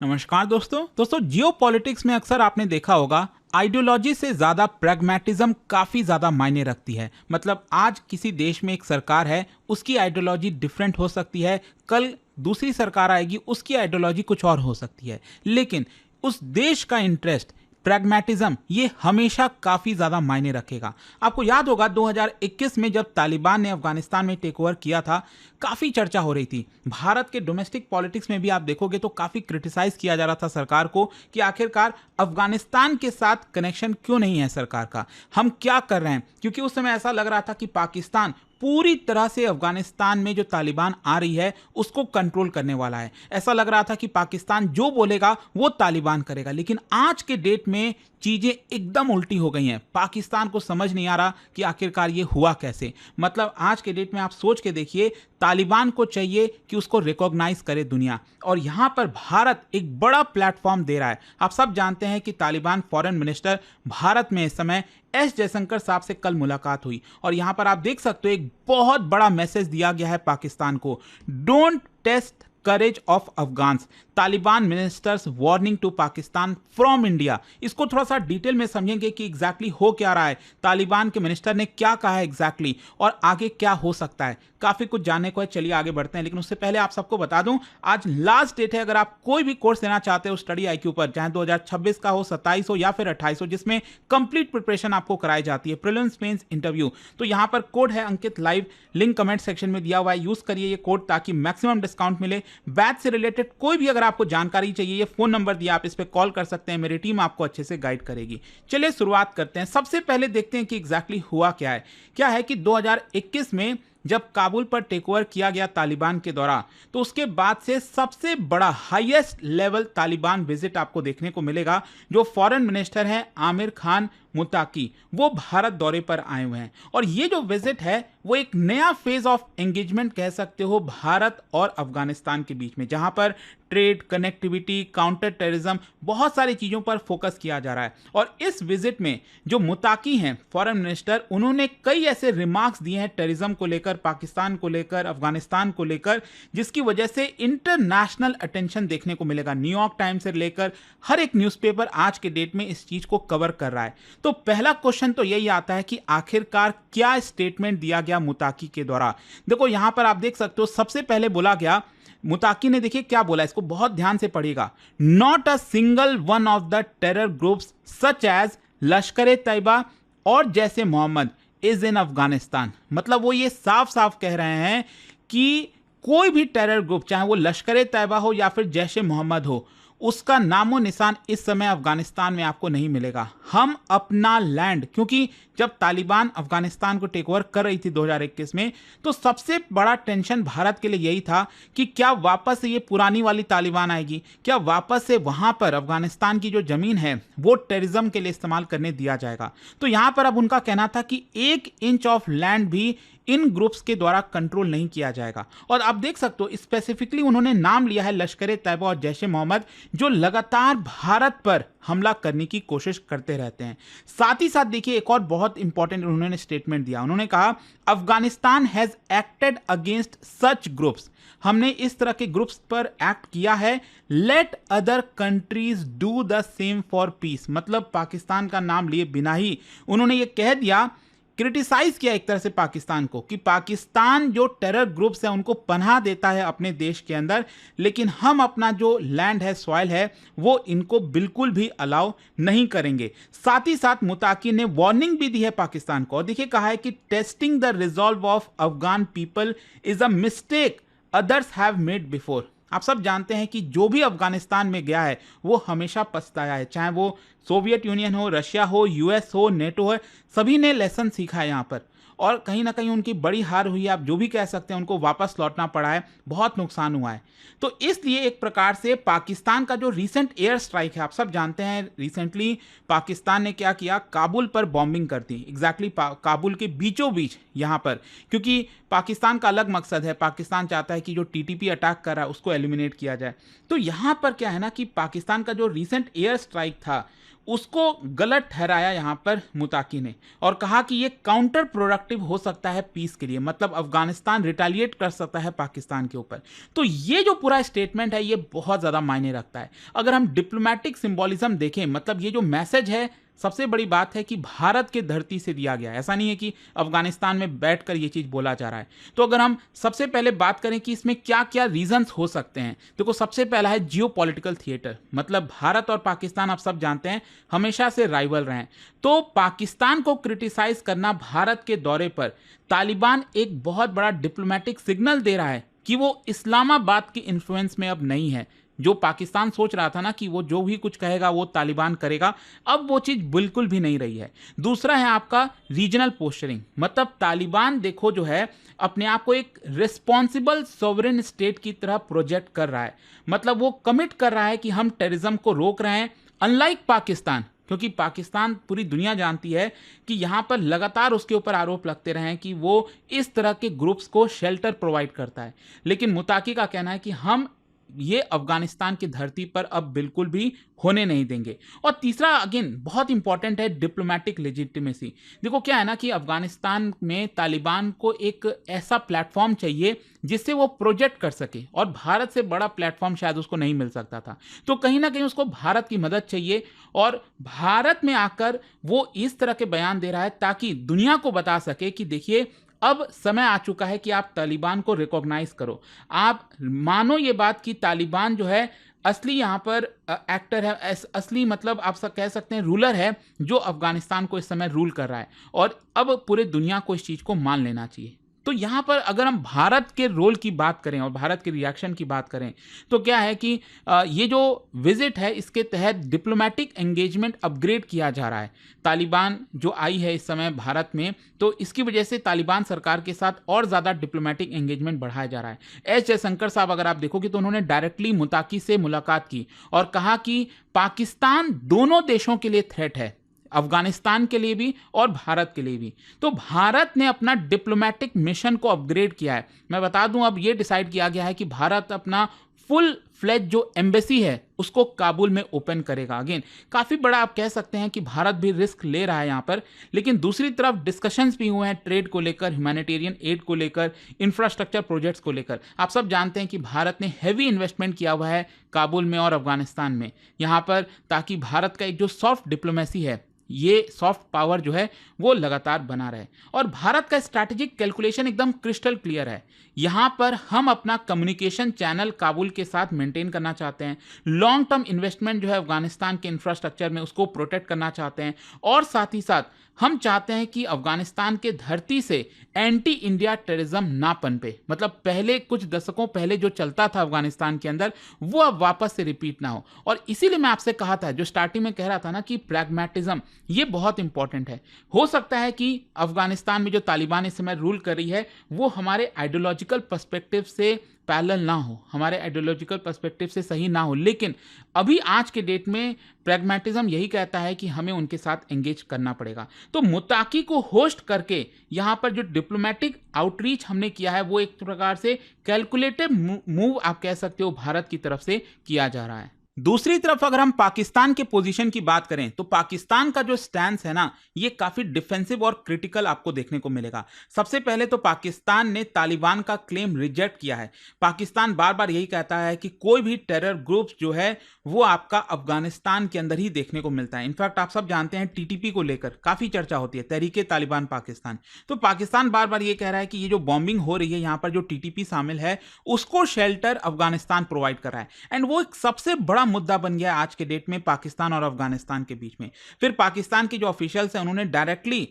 नमस्कार दोस्तों जियो पॉलिटिक्स में अक्सर आपने देखा होगा आइडियोलॉजी से ज्यादा प्रैग्मेटिज्म काफी ज्यादा मायने रखती है। मतलब आज किसी देश में एक सरकार है, उसकी आइडियोलॉजी डिफरेंट हो सकती है, कल दूसरी सरकार आएगी, उसकी आइडियोलॉजी कुछ और हो सकती है, लेकिन उस देश का इंटरेस्ट प्रैग्मेटिज्म ये हमेशा काफी ज्यादा मायने रखेगा। आपको याद होगा 2021 में जब तालिबान ने अफगानिस्तान में टेक ओवर किया था, काफी चर्चा हो रही थी। भारत के डोमेस्टिक पॉलिटिक्स में भी आप देखोगे तो काफी क्रिटिसाइज किया जा रहा था सरकार को कि आखिरकार अफगानिस्तान के साथ कनेक्शन क्यों नहीं है सरकार का, हम क्या कर रहे हैं। क्योंकि उस समय ऐसा लग रहा था कि पाकिस्तान पूरी तरह से अफगानिस्तान में जो तालिबान आ रही है उसको कंट्रोल करने वाला है। ऐसा लग रहा था कि पाकिस्तान जो बोलेगा वो तालिबान करेगा। लेकिन आज के डेट में चीजें एकदम उल्टी हो गई हैं। पाकिस्तान को समझ नहीं आ रहा कि आखिरकार ये हुआ कैसे। मतलब आज के डेट में आप सोच के देखिए, तालिबान को चाहिए कि उसको रिकॉग्नाइज करे दुनिया, और यहां पर भारत एक बड़ा प्लेटफॉर्म दे रहा है। आप सब जानते हैं कि तालिबान फॉरेन मिनिस्टर भारत में इस समय एस जयशंकर साहब से कल मुलाकात हुई, और यहां पर आप देख सकते हो एक बहुत बड़ा मैसेज दिया गया है पाकिस्तान को। Don't test courage of Afghans, Taliban ministers warning to Pakistan from India. इसको थोड़ा सा डिटेल में समझेंगे कि एग्जैक्टली हो क्या रहा है, तालिबान के मिनिस्टर ने क्या कहा है एग्जैक्टली, और आगे क्या हो सकता है। काफी कुछ जानने को है, चलिए आगे बढ़ते हैं। लेकिन उससे पहले आप सबको बता दूं, आज लास्ट डेट है। अगर आप कोई भी कोर्स लेना चाहते हो स्टडी आईक्यू पर, चाहे 2026 का हो, 27 हो या फिर 28 हो, जिसमें कंप्लीट प्रिपरेशन आपको कराई जाती है, प्रीलिम्स मेंस इंटरव्यू, तो यहां पर कोड है अंकित लाइव, लिंक कमेंट सेक्शन में दिया हुआ है, यूज करिए ये कोड ताकि मैक्सिमम डिस्काउंट मिले। बैच से रिलेटेड कोई भी अगर आपको जानकारी चाहिए, ये फोन नंबर दिया, आप इस पे कॉल कर सकते हैं, मेरी टीम आपको अच्छे से गाइड करेगी। चलिए शुरुआत करते हैं। सबसे पहले देखते हैं कि एग्जैक्टली हुआ क्या है कि 2021 में जब काबुल पर टेक ओवर किया गया तालिबान के द्वारा, तो उसके बाद से सबसे बड़ा हाईएस्ट लेवल तालिबान विजिट आपको देखने को मिलेगा। जो फॉरेन मिनिस्टर हैं आमिर खान मुताकी, वो भारत दौरे पर आए हुए हैं, और ये जो विजिट है वो एक नया फेज ऑफ एंगेजमेंट कह सकते हो भारत और अफगानिस्तान के बीच में, जहां पर ट्रेड, कनेक्टिविटी, काउंटर टेररिज्म, बहुत सारी चीजों पर फोकस किया जा रहा है। और इस विजिट में जो मुताकी हैं फॉरेन मिनिस्टर, उन्होंने कई ऐसे रिमार्क्स दिए हैं टेररिज्म को लेकर, पाकिस्तान को लेकर, अफगानिस्तान को लेकर, जिसकी वजह से इंटरनेशनल अटेंशन देखने को मिलेगा। न्यूयॉर्क टाइम्स से लेकर हर एक न्यूज़पेपर आज के डेट में इस चीज को कवर कर रहा है। तो पहला क्वेश्चन तो यही आता है कि आखिरकार क्या स्टेटमेंट दिया गया मुताकी के द्वारा। देखो यहां पर आप देख सकते हो, सबसे पहले बोला गया, मुताकी ने देखिए क्या बोला, इसको बहुत ध्यान से पढ़िएगा। Not a single one of the terror groups such as Lashkar e Taiba और जैसे मोहम्मद इज इन अफगानिस्तान। मतलब वो ये साफ साफ कह रहे हैं कि कोई भी टेरर ग्रुप, चाहे वो लश्कर ए तैयबा हो या फिर जैश ए मोहम्मद हो, उसका नामो निशान इस समय अफगानिस्तान में आपको नहीं मिलेगा। हम अपना लैंड, क्योंकि जब तालिबान अफगानिस्तान को टेक ओवर कर रही थी 2021 में, तो सबसे बड़ा टेंशन भारत के लिए यही था कि क्या वापस से ये पुरानी वाली तालिबान आएगी, क्या वापस से वहां पर अफगानिस्तान की जो जमीन है वो टेररिज्म के लिए इस्तेमाल करने दिया जाएगा। तो यहां पर अब उनका कहना था कि 1 इंच ऑफ लैंड भी इन ग्रुप्स के द्वारा कंट्रोल नहीं किया जाएगा। और आप देख सकते हो स्पेसिफिकली उन्होंने नाम लिया है लश्कर ए तैयबा और जैश ए मोहम्मद, जो लगातार भारत पर हमला करने की कोशिश करते रहते हैं। साथ ही साथ देखिए एक और बहुत इंपॉर्टेंट उन्होंने स्टेटमेंट दिया। उन्होंने कहा Afghanistan has acted against such groups, हमने इस तरह के ग्रुप्स पर एक्ट किया है। Let other countries do the same for piece. मतलब पाकिस्तान का नाम लिए बिना ही उन्होंने ये कह दिया, क्रिटिसाइज किया एक तरह से पाकिस्तान को, कि पाकिस्तान जो टेरर ग्रुप्स है उनको पनाह देता है अपने देश के अंदर, लेकिन हम अपना जो लैंड है, सॉइल है, वो इनको बिल्कुल भी अलाउ नहीं करेंगे। साथ ही साथ मुताकी ने वार्निंग भी दी है पाकिस्तान को, और देखिए कहा है कि testing the resolve of Afghan people is a mistake others have made before. आप सब जानते हैं कि जो भी अफगानिस्तान में गया है वो हमेशा पछताया है, चाहे वो सोवियत यूनियन हो, रशिया हो, यूएस हो, नेटो हो, सभी ने लेसन सीखा है यहाँ पर, और कहीं ना कहीं उनकी बड़ी हार हुई है, आप जो भी कह सकते हैं, उनको वापस लौटना पड़ा है, बहुत नुकसान हुआ है। तो इसलिए एक प्रकार से पाकिस्तान का जो रिसेंट एयर स्ट्राइक है, आप सब जानते हैं रिसेंटली पाकिस्तान ने क्या किया, काबुल पर बॉम्बिंग कर दी, एग्जैक्टली काबुल के बीचों बीच यहाँ पर, क्योंकि पाकिस्तान का अलग मकसद है, पाकिस्तान चाहता है कि जो टीटीपी अटैक कर रहा है उसको एलिमिनेट किया जाए। तो यहाँ पर क्या है ना कि पाकिस्तान का जो रिसेंट एयर स्ट्राइक था उसको गलत ठहराया यहाँ पर मुताकी ने और कहा कि ये काउंटर प्रोडक्टिव हो सकता है पीस के लिए, मतलब अफगानिस्तान रिटेलिएट कर सकता है पाकिस्तान के ऊपर। तो ये जो पूरा स्टेटमेंट है ये बहुत ज़्यादा मायने रखता है। अगर हम डिप्लोमेटिक सिंबॉलिज्म देखें, मतलब ये जो मैसेज है, सबसे बड़ी बात है कि भारत के धरती से दिया गया है, ऐसा नहीं है कि अफगानिस्तान में बैठकर ये चीज़ बोला जा रहा है। तो अगर हम सबसे पहले बात करें कि इसमें क्या क्या रीजंस हो सकते हैं, देखो सबसे पहला है जियोपॉलिटिकल थिएटर, मतलब भारत और पाकिस्तान आप सब जानते हैं हमेशा से राइवल रहे हैं। तो पाकिस्तान को क्रिटिसाइज करना भारत के दौरे पर तालिबान एक बहुत बड़ा डिप्लोमेटिक सिग्नल दे रहा है कि वो इस्लामाबाद की इन्फ्लुएंस में अब नहीं है। जो पाकिस्तान सोच रहा था ना कि वो जो भी कुछ कहेगा वो तालिबान करेगा, अब वो चीज़ बिल्कुल भी नहीं रही है। दूसरा है आपका रीजनल पोस्चरिंग, मतलब तालिबान देखो जो है अपने आप को एक रिस्पॉन्सिबल सॉवरेन स्टेट की तरह प्रोजेक्ट कर रहा है, मतलब वो कमिट कर रहा है कि हम टेररिज्म को रोक रहे हैं, अनलाइक पाकिस्तान। क्योंकि पाकिस्तान, पूरी दुनिया जानती है कि यहाँ पर लगातार उसके ऊपर आरोप लगते रहे हैं कि वो इस तरह के ग्रुप्स को शेल्टर प्रोवाइड करता है, लेकिन मुताकी का कहना है कि हम ये अफगानिस्तान की धरती पर अब बिल्कुल भी होने नहीं देंगे। और तीसरा अगेन बहुत इंपॉर्टेंट है डिप्लोमेटिक लेजिटिमेसी। देखो क्या है ना कि अफगानिस्तान में तालिबान को एक ऐसा प्लेटफॉर्म चाहिए जिससे वो प्रोजेक्ट कर सके, और भारत से बड़ा प्लेटफॉर्म शायद उसको नहीं मिल सकता था। तो कहीं ना कहीं उसको भारत की मदद चाहिए, और भारत में आकर वो इस तरह के बयान दे रहा है ताकि दुनिया को बता सके कि देखिए अब समय आ चुका है कि आप तालिबान को रिकॉग्नाइज करो, आप मानो ये बात कि तालिबान जो है असली यहाँ पर एक्टर है, असली मतलब आप सब कह सकते हैं रूलर है जो अफगानिस्तान को इस समय रूल कर रहा है, और अब पूरे दुनिया को इस चीज़ को मान लेना चाहिए। तो यहाँ पर अगर हम भारत के रोल की बात करें और भारत के रिएक्शन की बात करें, तो क्या है कि ये जो विजिट है इसके तहत डिप्लोमेटिक एंगेजमेंट अपग्रेड किया जा रहा है। तालिबान जो आई है इस समय भारत में, तो इसकी वजह से तालिबान सरकार के साथ और ज़्यादा डिप्लोमेटिक एंगेजमेंट बढ़ाया जा रहा है। एस जयशंकर साहब अगर आप देखोगे तो उन्होंने डायरेक्टली मुताकी से मुलाकात की और कहा कि पाकिस्तान दोनों देशों के लिए थ्रेट है, अफगानिस्तान के लिए भी और भारत के लिए भी। तो भारत ने अपना डिप्लोमेटिक मिशन को अपग्रेड किया है। मैं बता दूं अब ये डिसाइड किया गया है कि भारत अपना फुल फ्लेज जो एम्बेसी है उसको काबुल में ओपन करेगा। अगेन काफ़ी बड़ा आप कह सकते हैं कि भारत भी रिस्क ले रहा है यहाँ पर, लेकिन दूसरी तरफ डिस्कशंस भी हुए हैं ट्रेड को लेकर, ह्यूमैनिटेरियन एड को लेकर, इंफ्रास्ट्रक्चर प्रोजेक्ट्स को लेकर। आप सब जानते हैं कि भारत ने हैवी इन्वेस्टमेंट किया हुआ है काबुल में और अफगानिस्तान में यहाँ पर, ताकि भारत का एक जो सॉफ्ट डिप्लोमेसी है, ये सॉफ्ट पावर जो है वो लगातार बना रहे। और भारत का स्ट्रैटेजिक कैलकुलेशन एकदम क्रिस्टल क्लियर है। यहाँ पर हम अपना कम्युनिकेशन चैनल काबुल के साथ मेंटेन करना चाहते हैं, लॉन्ग टर्म इन्वेस्टमेंट जो है अफगानिस्तान के इंफ्रास्ट्रक्चर में उसको प्रोटेक्ट करना चाहते हैं, और साथ ही साथ हम चाहते हैं कि अफगानिस्तान के धरती से एंटी इंडिया टेररिज्म ना पनपे, मतलब पहले कुछ दशकों पहले जो चलता था अफगानिस्तान के अंदर वो अब वापस से रिपीट ना हो। और इसीलिए मैं आपसे कहा था, जो स्टार्टिंग में कह रहा था ना कि प्रैग्मेटिज्म ये बहुत इंपॉर्टेंट है। हो सकता है कि अफगानिस्तान में जो तालिबान इस समय रूल कर रही है वो हमारे आइडियोलॉजिकल पर्सपेक्टिव से पैरेलल ना हो, हमारे आइडियोलॉजिकल पर्सपेक्टिव से सही ना हो, लेकिन अभी आज के डेट में प्रैग्मेटिज्म यही कहता है कि हमें उनके साथ एंगेज करना पड़ेगा। तो मुताकी को होस्ट करके यहाँ पर जो डिप्लोमेटिक आउटरीच हमने किया है वो एक प्रकार से कैलकुलेटिव मूव आप कह सकते हो भारत की तरफ से किया जा रहा है। दूसरी तरफ अगर हम पाकिस्तान के पोजीशन की बात करें तो पाकिस्तान का जो स्टैंड है ना ये काफी डिफेंसिव और क्रिटिकल आपको देखने को मिलेगा। सबसे पहले तो पाकिस्तान ने तालिबान का क्लेम रिजेक्ट किया है। पाकिस्तान बार बार यही कहता है कि कोई भी टेरर ग्रुप जो है वो आपका अफगानिस्तान के अंदर ही देखने को मिलता है। इनफैक्ट आप सब जानते हैं टीटीपी को लेकर काफी चर्चा होती है, तहरीके तालिबान पाकिस्तान। तो पाकिस्तान बार बार ये कह रहा है कि ये जो बॉम्बिंग हो रही है यहाँ पर जो टीटीपी शामिल है उसको शेल्टर अफगानिस्तान प्रोवाइड कर रहा है, एंड वो एक सबसे बड़ा मुद्दा बन गया आज के डेट में पाकिस्तान और अफगानिस्तान के बीच में। फिर पाकिस्तान के जो ऑफिशियल्स हैं उन्होंने डायरेक्टली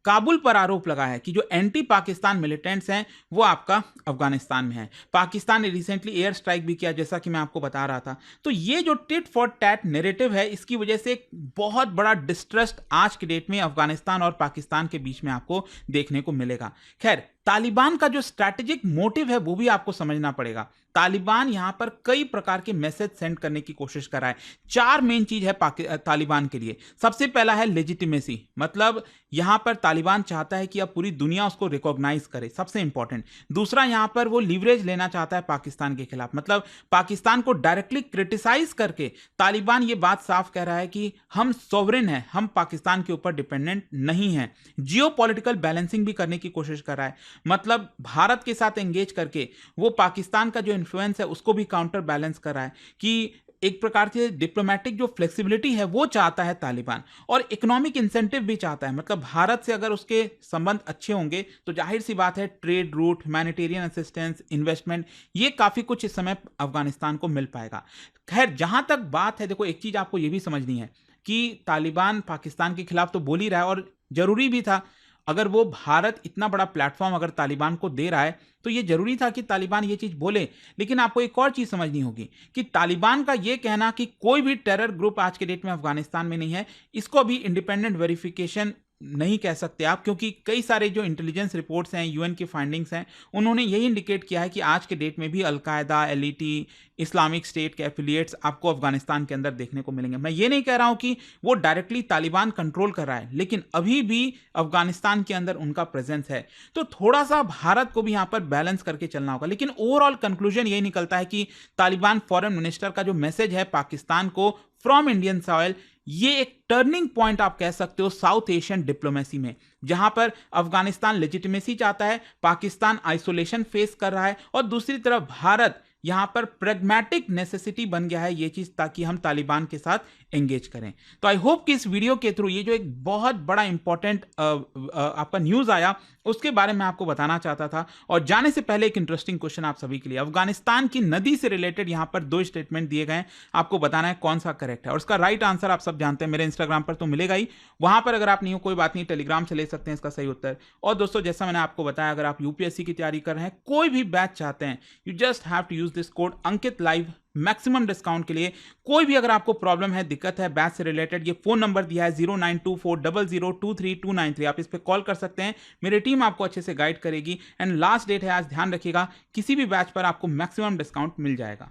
काबुल पर आरोप लगाया है कि जो एंटी पाकिस्तान मिलिटेंट्स हैं वो आपका अफगानिस्तान में है। पाकिस्तान ने रिसेंटली एयर स्ट्राइक भी किया, जैसा कि मैं आपको बता रहा था। तो ये जो टिट फॉर टैट नैरेटिव है इसकी वजह से एक बहुत बड़ा डिस्ट्रस्ट आज के डेट में अफगानिस्तान और पाकिस्तान के बीच में आपको देखने को मिलेगा। खैर तालिबान का जो स्ट्रैटेजिक मोटिव है वो भी आपको समझना पड़ेगा। तालिबान यहां पर कई प्रकार के मैसेज सेंड करने की कोशिश कर रहा है। 4 मेन चीज है तालिबान के लिए। सबसे पहला है लेजिटिमेसी, मतलब यहां पर तालिबान चाहता है कि अब पूरी दुनिया उसको रिकॉग्नाइज करे, सबसे इंपॉर्टेंट। दूसरा, यहां पर वो लीवरेज लेना चाहता है पाकिस्तान के खिलाफ, मतलब पाकिस्तान को डायरेक्टली क्रिटिसाइज करके तालिबान ये बात साफ कह रहा है कि हम सॉवरेन हैं, हम पाकिस्तान के ऊपर डिपेंडेंट नहीं हैं। जियोपॉलिटिकल बैलेंसिंग भी करने की कोशिश कर रहा है, मतलब भारत के साथ एंगेज करके वो पाकिस्तान का जो इन्फ्लुएंस है उसको भी काउंटर बैलेंस कर रहा है कि एक प्रकार से डिप्लोमेटिक जो फ्लेक्सिबिलिटी है वो चाहता है तालिबान, और इकोनॉमिक इंसेंटिव भी चाहता है। मतलब भारत से अगर उसके संबंध अच्छे होंगे तो जाहिर सी बात है trade route, humanitarian assistance, investment, ये काफी कुछ इस समय अफगानिस्तान को मिल पाएगा। खैर, जहां तक बात है, देखो एक चीज आपको ये भी समझनी है कि तालिबान पाकिस्तान के खिलाफ तो बोल ही रहा है, और जरूरी भी था। अगर वो भारत इतना बड़ा प्लेटफॉर्म अगर तालिबान को दे रहा है तो ये जरूरी था कि तालिबान ये चीज बोले। लेकिन आपको एक और चीज समझनी होगी कि तालिबान का ये कहना कि कोई भी टेरर ग्रुप आज के डेट में अफगानिस्तान में नहीं है, इसको अभी इंडिपेंडेंट वेरिफिकेशन नहीं कह सकते आप, क्योंकि कई सारे जो इंटेलिजेंस रिपोर्ट्स हैं, यूएन की फाइंडिंग्स हैं, उन्होंने यही इंडिकेट किया है कि आज के डेट में भी अलकायदा, एलईटी, इस्लामिक स्टेट के एफिलिएट्स आपको अफगानिस्तान के अंदर देखने को मिलेंगे। मैं ये नहीं कह रहा हूं कि वो डायरेक्टली तालिबान कंट्रोल कर रहा है, लेकिन अभी भी अफगानिस्तान के अंदर उनका प्रेजेंस है। तो थोड़ा सा भारत को भी यहां पर बैलेंस करके चलना होगा। लेकिन ओवरऑल कंक्लूजन यही निकलता है कि तालिबान फॉरेन मिनिस्टर का जो मैसेज है पाकिस्तान को फ्रॉम इंडियन सॉइल, ये एक टर्निंग पॉइंट आप कह सकते हो साउथ एशियन डिप्लोमेसी में, जहां पर अफगानिस्तान लेजिटिमेसी चाहता है, पाकिस्तान आइसोलेशन फेस कर रहा है, और दूसरी तरफ भारत यहां पर प्रेगमेटिक नेसेसिटी बन गया है ये चीज, ताकि हम तालिबान के साथ एंगेज करें। तो आई होप कि इस वीडियो के थ्रू ये जो एक बहुत बड़ा इंपॉर्टेंट आपका न्यूज आया उसके बारे में आपको बताना चाहता था। और जाने से पहले एक इंटरेस्टिंग क्वेश्चन आप सभी के लिए, अफगानिस्तान की नदी से रिलेटेड यहां पर 2 स्टेटमेंट दिए गए हैं, आपको बताना है कौन सा करेक्ट है। और उसका राइट आंसर आप सब जानते हैं, मेरे इंस्टाग्राम पर तो मिलेगा ही, वहां पर अगर आप नहीं हो कोई बात नहीं, टेलीग्राम से ले सकते हैं इसका सही उत्तर। और दोस्तों, जैसा मैंने आपको बताया, अगर आप यूपीएससी की तैयारी कर रहे हैं, कोई भी बैच चाहते हैं, you just have to use this code Ankit live maximum discount के लिए। कोई भी अगर आपको प्रॉब्लम है, दिक्कत है बैच से रिलेटेड, ये फोन नंबर दिया है 092400232393, आप इस पे कॉल कर सकते हैं, मेरी टीम आपको अच्छे से गाइड करेगी। एंड लास्ट डेट है आज, ध्यान रखिएगा, किसी भी बैच पर आपको मैक्सिमम डिस्काउंट मिल जाएगा।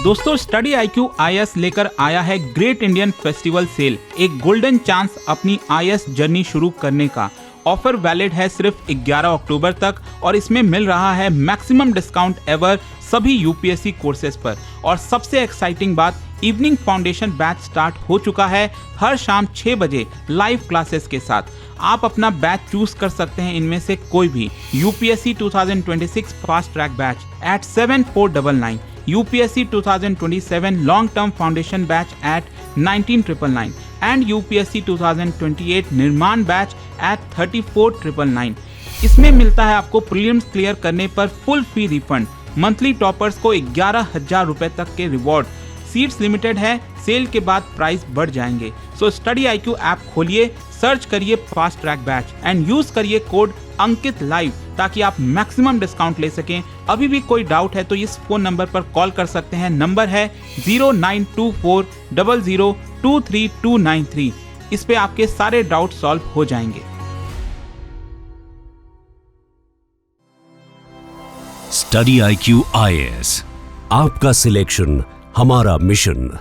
दोस्तों, स्टडी IQ IAS लेकर आया है ग्रेट इंडियन फेस्टिवल सेल, एक गोल्डन चांस अपनी IAS जर्नी शुरू करने का। ऑफर वैलिड है सिर्फ 11 अक्टूबर तक, और इसमें मिल रहा है मैक्सिमम डिस्काउंट एवर सभी यूपीएससी कोर्सेज पर। और सबसे एक्साइटिंग बात, इवनिंग फाउंडेशन बैच स्टार्ट हो चुका है हर शाम 6 बजे लाइव क्लासेस के साथ। आप अपना बैच चूज कर सकते हैं इनमें से कोई भी, UPSC 2026 fast track batch at 7499, UPSC 2027 long term foundation batch at 19999 and UPSC 2028 Nirman batch eight 34999। इसमें मिलता है आपको प्रीलिम्स क्लियर करने पर फुल फी रिफंड, मंथली टॉपर्स को 11,000 रुपए तक के रिवॉर्ड, सीट्स लिमिटेड है, सेल के बाद प्राइस बढ़ जाएंगे। सो स्टडी IQ ऐप खोलिए, सर्च करिए fast track batch and use करिए कोड अंकित लाइव, ताकि आप मैक्सिमम डिस्काउंट ले सकें। अभी भी कोई डाउट है तो इस फोन नंबर पर कॉल कर सकते हैं, नंबर है 092400232393। इस पे आपके सारे डाउट सॉल्व हो जाएंगे। स्टडी IQ IAS, आपका सिलेक्शन हमारा मिशन।